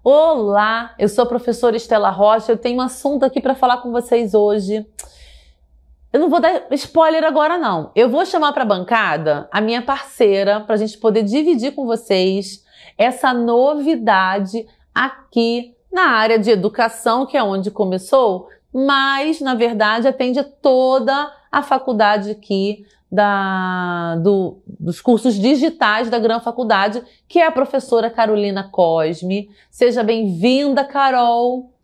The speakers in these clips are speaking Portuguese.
Olá, eu sou a professora Estela Rocha, eu tenho um assunto aqui para falar com vocês hoje. Eu não vou dar spoiler agora não, eu vou chamar para a bancada a minha parceira para a gente poder dividir com vocês essa novidade aqui na área de educação, que é onde começou, mas na verdade atende toda a faculdade aqui dos cursos digitais da Gran Faculdade, que é a professora Carolina Cosme. Seja bem-vinda, Carol.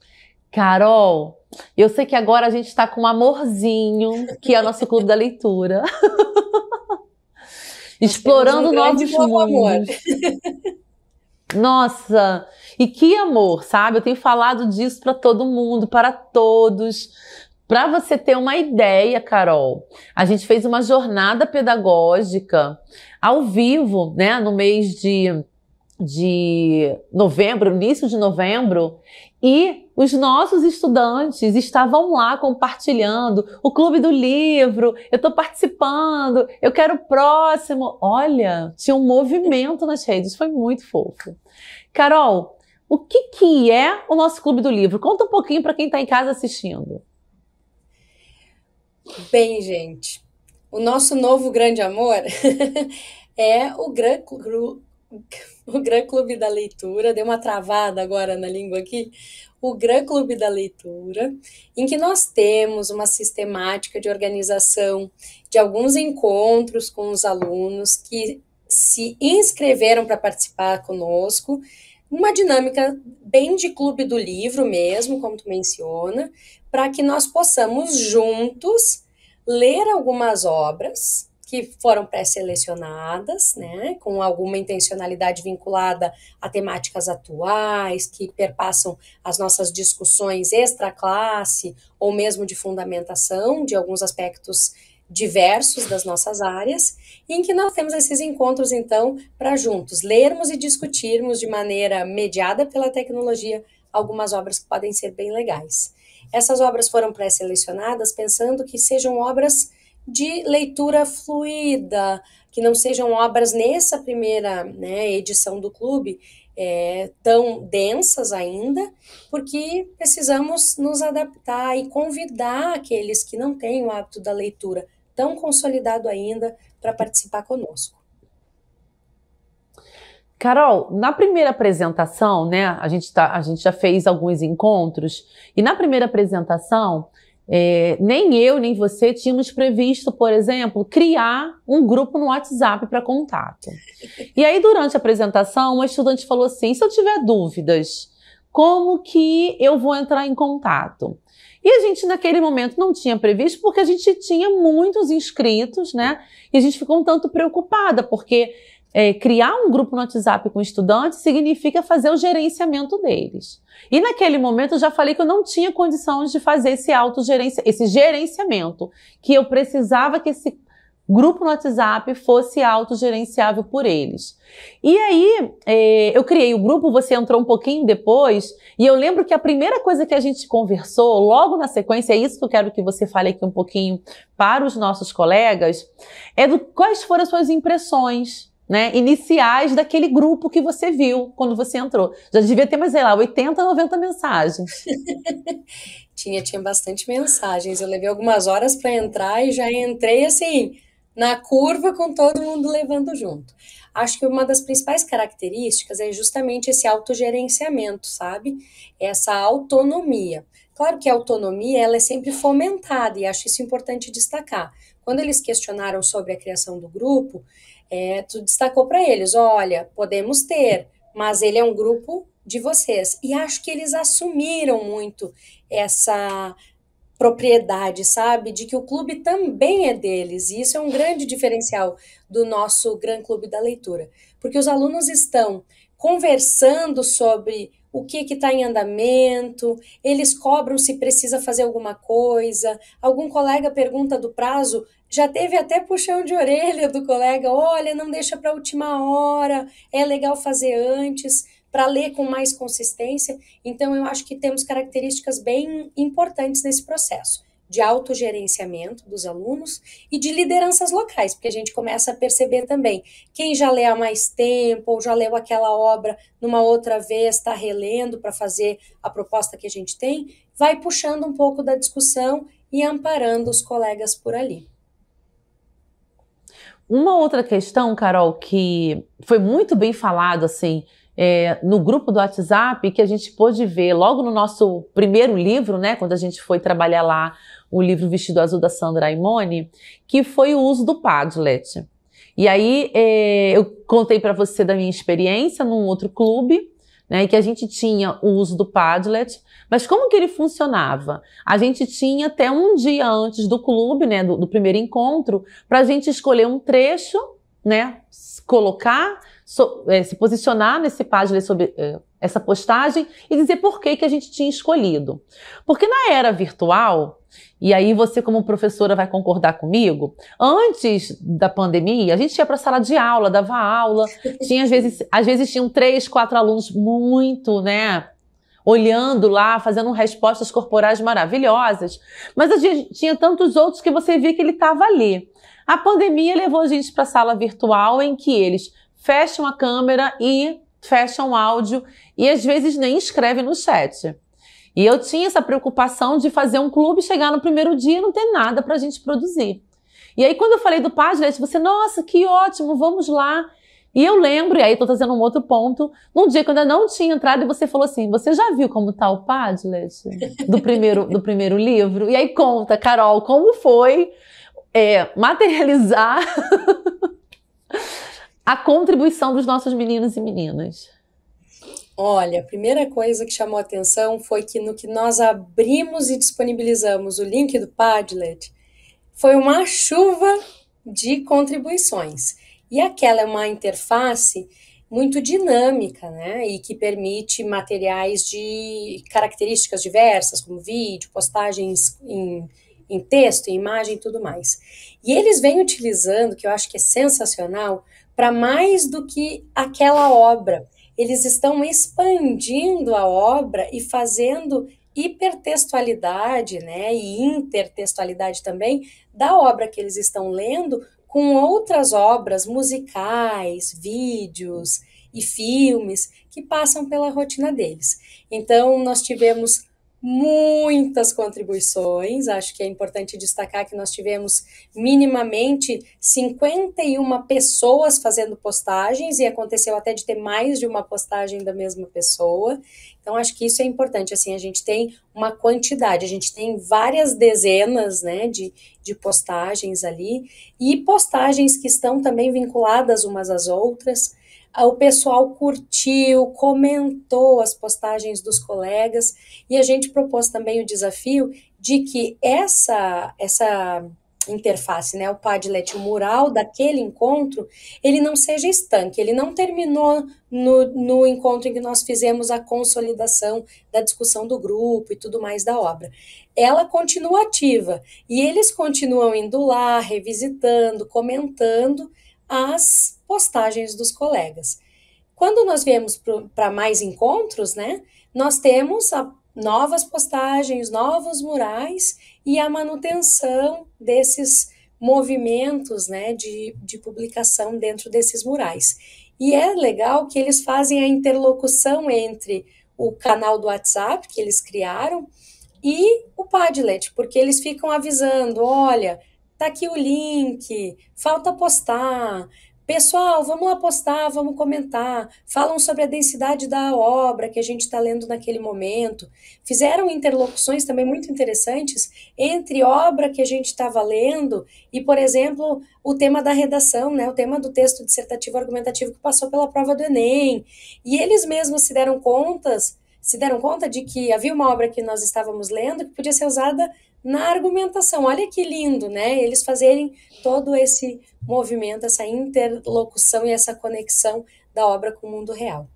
Carol, eu sei que agora a gente está com um amorzinho, que é o nosso Clube da Leitura. Explorando novos mundos. Nossa, e que amor, sabe? Eu tenho falado disso para todo mundo, para todos. Para você ter uma ideia, Carol, a gente fez uma jornada pedagógica ao vivo, né, no mês de novembro, início de novembro, e os nossos estudantes estavam lá compartilhando o Clube do Livro, eu estou participando, eu quero o próximo. Olha, tinha um movimento nas redes, foi muito fofo. Carol, o que é o nosso Clube do Livro? Conta um pouquinho para quem está em casa assistindo. Bem, gente, o nosso novo grande amor é o Gran Clube da Leitura. Deu uma travada agora na língua aqui. O Gran Clube da Leitura, em que nós temos uma sistemática de organização de alguns encontros com os alunos que se inscreveram para participar conosco, uma dinâmica bem de clube do livro mesmo, como tu menciona, para que nós possamos juntos ler algumas obras que foram pré-selecionadas, né, com alguma intencionalidade vinculada a temáticas atuais, que perpassam as nossas discussões extra-classe ou mesmo de fundamentação de alguns aspectos diversos das nossas áreas, e em que nós temos esses encontros, então, para juntos lermos e discutirmos de maneira mediada pela tecnologia algumas obras que podem ser bem legais. Essas obras foram pré-selecionadas pensando que sejam obras de leitura fluida, que não sejam obras nessa primeira, né, edição do clube tão densas ainda, porque precisamos nos adaptar e convidar aqueles que não têm o hábito da leitura tão consolidado ainda para participar conosco. Carol, na primeira apresentação, né, a gente já fez alguns encontros, e na primeira apresentação, nem eu nem você tínhamos previsto, por exemplo, criar um grupo no WhatsApp para contato. E aí, durante a apresentação, uma estudante falou assim: se eu tiver dúvidas, como que eu vou entrar em contato? E a gente, naquele momento, não tinha previsto, porque a gente tinha muitos inscritos, né? E a gente ficou um tanto preocupada, porque criar um grupo no WhatsApp com estudantes significa fazer o gerenciamento deles. E naquele momento eu já falei que eu não tinha condições de fazer esse gerenciamento, que eu precisava que esse grupo no WhatsApp fosse autogerenciável por eles. E aí, eu criei o grupo, você entrou um pouquinho depois, e eu lembro que a primeira coisa que a gente conversou, logo na sequência, é isso que eu quero que você fale aqui um pouquinho para os nossos colegas, quais foram as suas impressões, né, iniciais daquele grupo que você viu quando você entrou. Já devia ter, mais, sei lá, 80, 90 mensagens. Tinha bastante mensagens. Eu levei algumas horas para entrar e já entrei assim, na curva com todo mundo levando junto. Acho que uma das principais características é justamente esse autogerenciamento, sabe? Essa autonomia. Claro que a autonomia ela é sempre fomentada e acho isso importante destacar. Quando eles questionaram sobre a criação do grupo, tu destacou para eles, olha, podemos ter, mas ele é um grupo de vocês. E acho que eles assumiram muito essa propriedade, sabe? De que o clube também é deles. E isso é um grande diferencial do nosso Gran Clube da Leitura. Porque os alunos estão conversando sobre o que está em andamento, eles cobram se precisa fazer alguma coisa, algum colega pergunta do prazo, já teve até puxão de orelha do colega, olha, não deixa para a última hora, é legal fazer antes, para ler com mais consistência. Então, eu acho que temos características bem importantes nesse processo. de autogerenciamento dos alunos e de lideranças locais, porque a gente começa a perceber também quem já lê há mais tempo ou já leu aquela obra numa outra vez, está relendo para fazer a proposta que a gente tem, vai puxando um pouco da discussão e amparando os colegas por ali. Uma outra questão, Carol, que foi muito bem falado, assim, no grupo do WhatsApp, que a gente pôde ver logo no nosso primeiro livro, né, quando a gente foi trabalhar lá o livro Vestido Azul da Sandra Aimone, que foi o uso do Padlet. E aí eu contei para você da minha experiência num outro clube, né, que a gente tinha o uso do Padlet, mas como que ele funcionava? A gente tinha até um dia antes do clube, né, do primeiro encontro, para a gente escolher um trecho, né, colocar, se posicionar nesse Padlet sobre essa postagem e dizer por que a gente tinha escolhido. Porque na era virtual, e aí você como professora vai concordar comigo, antes da pandemia, a gente ia para a sala de aula, dava aula, tinha às vezes tinham 3, 4 alunos muito, né, olhando lá, fazendo respostas corporais maravilhosas, mas a gente tinha tantos outros que você via que ele estava ali. A pandemia levou a gente para a sala virtual em que eles fecham a câmera e fecham o áudio e às vezes nem escrevem no chat. E eu tinha essa preocupação de fazer um clube, chegar no primeiro dia e não ter nada para a gente produzir. E aí quando eu falei do Padlet, você, nossa, que ótimo, vamos lá. E eu lembro, e aí estou trazendo um outro ponto, num dia que eu ainda não tinha entrado e você falou assim, você já viu como está o Padlet do primeiro livro? E aí conta, Carol, como foi materializar a contribuição dos nossos meninos e meninas? Olha, a primeira coisa que chamou a atenção foi que no que nós abrimos e disponibilizamos o link do Padlet, foi uma chuva de contribuições. E aquela é uma interface muito dinâmica, né? E que permite materiais de características diversas, como vídeo, postagens em texto, em imagem e tudo mais. E eles vêm utilizando, que eu acho que é sensacional, para mais do que aquela obra. Eles estão expandindo a obra e fazendo hipertextualidade, né, e intertextualidade também, da obra que eles estão lendo com outras obras musicais, vídeos e filmes que passam pela rotina deles. Então, nós tivemos muitas contribuições, acho que é importante destacar que nós tivemos minimamente 51 pessoas fazendo postagens, e aconteceu até de ter mais de uma postagem da mesma pessoa, então acho que isso é importante, assim, a gente tem uma quantidade, a gente tem várias dezenas, né, de postagens ali, e postagens que estão também vinculadas umas às outras. O pessoal curtiu, comentou as postagens dos colegas, e a gente propôs também o desafio de que essa interface, né, o Padlet, o mural daquele encontro, ele não seja estanque, ele não terminou no encontro em que nós fizemos a consolidação da discussão do grupo e tudo mais da obra. Ela continua ativa, e eles continuam indo lá, revisitando, comentando as postagens dos colegas. Quando nós viemos para mais encontros, né, nós temos novas postagens, novos murais e a manutenção desses movimentos, né, de publicação dentro desses murais. E é legal que eles fazem a interlocução entre o canal do WhatsApp que eles criaram e o Padlet, porque eles ficam avisando, olha, tá aqui o link, falta postar, pessoal, vamos lá postar, vamos comentar, falam sobre a densidade da obra que a gente está lendo naquele momento, fizeram interlocuções também muito interessantes entre obra que a gente estava lendo e, por exemplo, o tema da redação, né, o tema do texto dissertativo argumentativo que passou pela prova do Enem, e eles mesmos se deram conta de que havia uma obra que nós estávamos lendo que podia ser usada na argumentação. Olha que lindo, né? Eles fazerem todo esse movimento, essa interlocução e essa conexão da obra com o mundo real.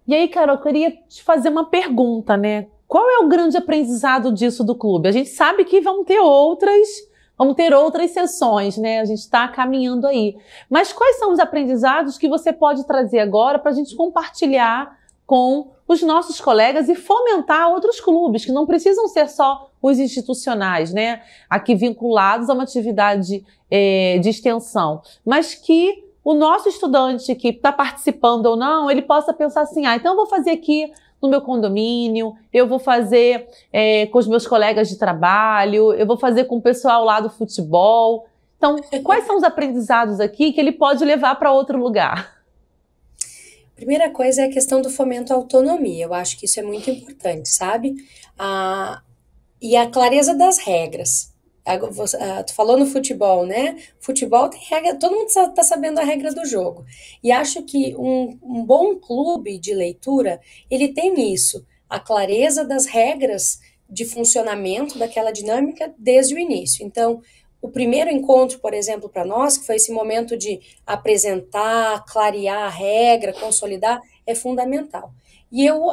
E aí, Carol, eu queria te fazer uma pergunta, né? Qual é o grande aprendizado disso do clube? A gente sabe que vão ter outras sessões, né? A gente está caminhando aí. Mas quais são os aprendizados que você pode trazer agora para a gente compartilhar com os nossos colegas e fomentar outros clubes, que não precisam ser só os institucionais, né? Aqui vinculados a uma atividade de extensão, mas que o nosso estudante que está participando ou não, ele possa pensar assim, então eu vou fazer aqui no meu condomínio, eu vou fazer com os meus colegas de trabalho, eu vou fazer com o pessoal lá do futebol. Então, quais são os aprendizados aqui que ele pode levar para outro lugar? Primeira coisa é a questão do fomento à autonomia. Eu acho que isso é muito importante, sabe? E a clareza das regras. Tu falou no futebol, né? Futebol tem regra, todo mundo está sabendo a regra do jogo. E acho que um bom clube de leitura, ele tem isso, a clareza das regras de funcionamento daquela dinâmica desde o início. Então, o primeiro encontro, por exemplo, para nós, que foi esse momento de apresentar, clarear a regra, consolidar, é fundamental. E eu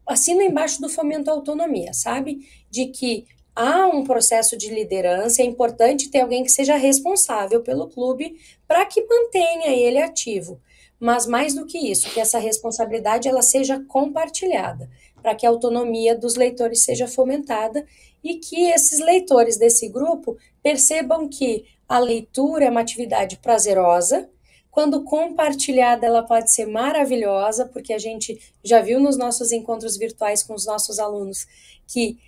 assino embaixo do fomento à autonomia, sabe? De que há um processo de liderança, é importante ter alguém que seja responsável pelo clube para que mantenha ele ativo. Mas mais do que isso, que essa responsabilidade ela seja compartilhada, para que a autonomia dos leitores seja fomentada e que esses leitores desse grupo percebam que a leitura é uma atividade prazerosa, quando compartilhada ela pode ser maravilhosa, porque a gente já viu nos nossos encontros virtuais com os nossos alunos que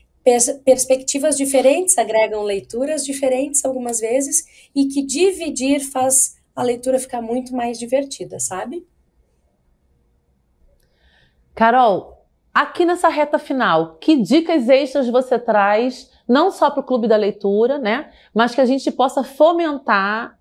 perspectivas diferentes agregam leituras diferentes algumas vezes e que dividir faz a leitura ficar muito mais divertida, sabe? Carol, aqui nessa reta final, que dicas extras você traz, não só para o Clube da Leitura, né, mas que a gente possa fomentar,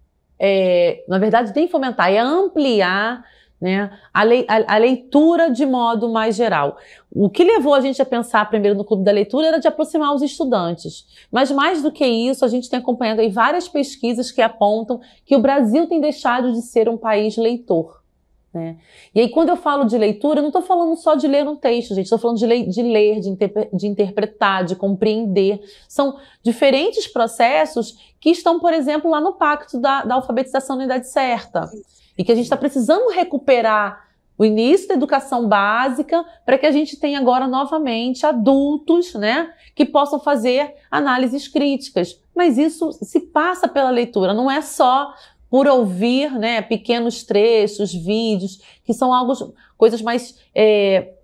na verdade nem fomentar, é ampliar, né, a leitura de modo mais geral. O que levou a gente a pensar primeiro no Clube da Leitura era de aproximar os estudantes. Mas mais do que isso, a gente tem acompanhado aí várias pesquisas que apontam que o Brasil tem deixado de ser um país leitor, né? E aí quando eu falo de leitura, eu não estou falando só de ler um texto, gente. Estou falando de ler, de interpretar, de compreender. São diferentes processos que estão, por exemplo, lá no Pacto da Alfabetização na Idade Certa. E que a gente está precisando recuperar o início da educação básica para que a gente tenha agora novamente adultos, né, que possam fazer análises críticas. Mas isso se passa pela leitura, não é só por ouvir, né, pequenos trechos, vídeos, que são coisas mais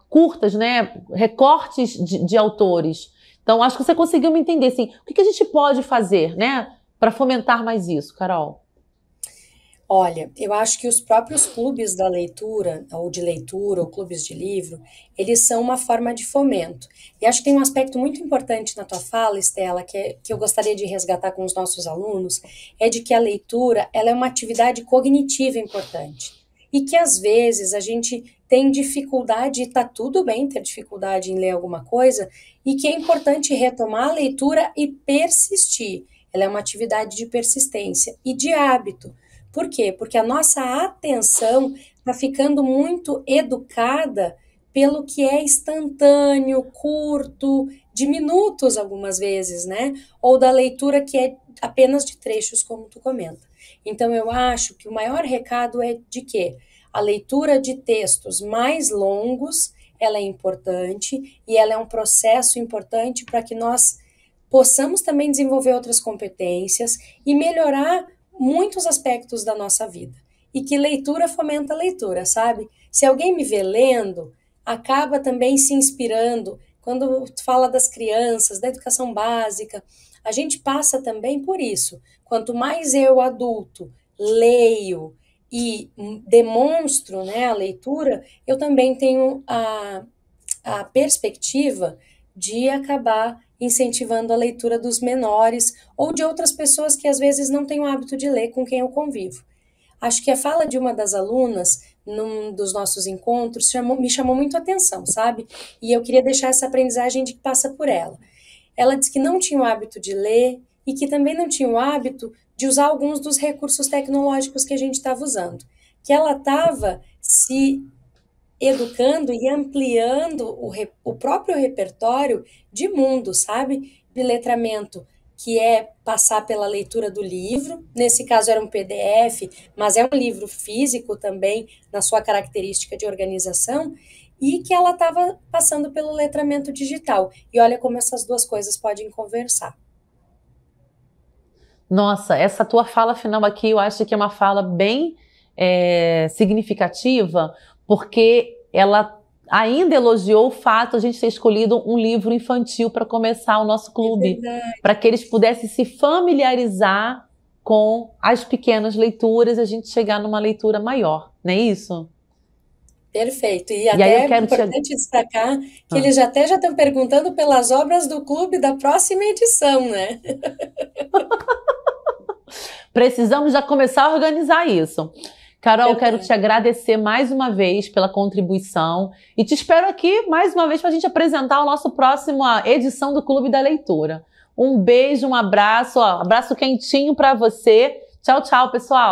curtas, né, recortes de autores. Então, acho que você conseguiu me entender, assim, o que a gente pode fazer, né, para fomentar mais isso, Carol? Olha, eu acho que os próprios clubes da leitura, ou clubes de livro, eles são uma forma de fomento. E acho que tem um aspecto muito importante na tua fala, Estela, que eu gostaria de resgatar com os nossos alunos, é de que a leitura, ela é uma atividade cognitiva importante. E que às vezes a gente tem dificuldade, e tá tudo bem ter dificuldade em ler alguma coisa, e que é importante retomar a leitura e persistir. Ela é uma atividade de persistência e de hábito. Por quê? Porque a nossa atenção está ficando muito educada pelo que é instantâneo, curto, de minutos algumas vezes, né? Ou da leitura que é apenas de trechos, como tu comenta. Então, eu acho que o maior recado é de que a leitura de textos mais longos, ela é importante e ela é um processo importante para que nós possamos também desenvolver outras competências e melhorar muitos aspectos da nossa vida. E que leitura fomenta a leitura, sabe? Se alguém me vê lendo, acaba também se inspirando. Quando tu fala das crianças, da educação básica, a gente passa também por isso. Quanto mais eu, adulto, leio e demonstro, né, a leitura, eu também tenho a perspectiva de acabar incentivando a leitura dos menores ou de outras pessoas que às vezes não têm o hábito de ler com quem eu convivo. Acho que a fala de uma das alunas, num dos nossos encontros, me chamou muito a atenção, sabe? E eu queria deixar essa aprendizagem de que passa por ela. Ela disse que não tinha o hábito de ler e que também não tinha o hábito de usar alguns dos recursos tecnológicos que a gente estava usando. Que ela estava se educando e ampliando o próprio repertório de mundo, sabe? De letramento que é passar pela leitura do livro. Nesse caso era um PDF, mas é um livro físico também, na sua característica de organização, e que ela estava passando pelo letramento digital. E olha como essas duas coisas podem conversar. Nossa, essa tua fala final aqui eu acho que é uma fala bem significativa, porque ela ainda elogiou o fato de a gente ter escolhido um livro infantil para começar o nosso clube, para que eles pudessem se familiarizar com as pequenas leituras e a gente chegar numa leitura maior, não é isso? Perfeito. E E aí até eu é quero importante destacar que eles até já estão perguntando pelas obras do clube da próxima edição, né? Precisamos já começar a organizar isso. Carol, eu quero te agradecer mais uma vez pela contribuição e te espero aqui mais uma vez para a gente apresentar a nossa próxima edição do Clube da Leitura. Um beijo, um abraço, abraço quentinho para você. Tchau, tchau, pessoal!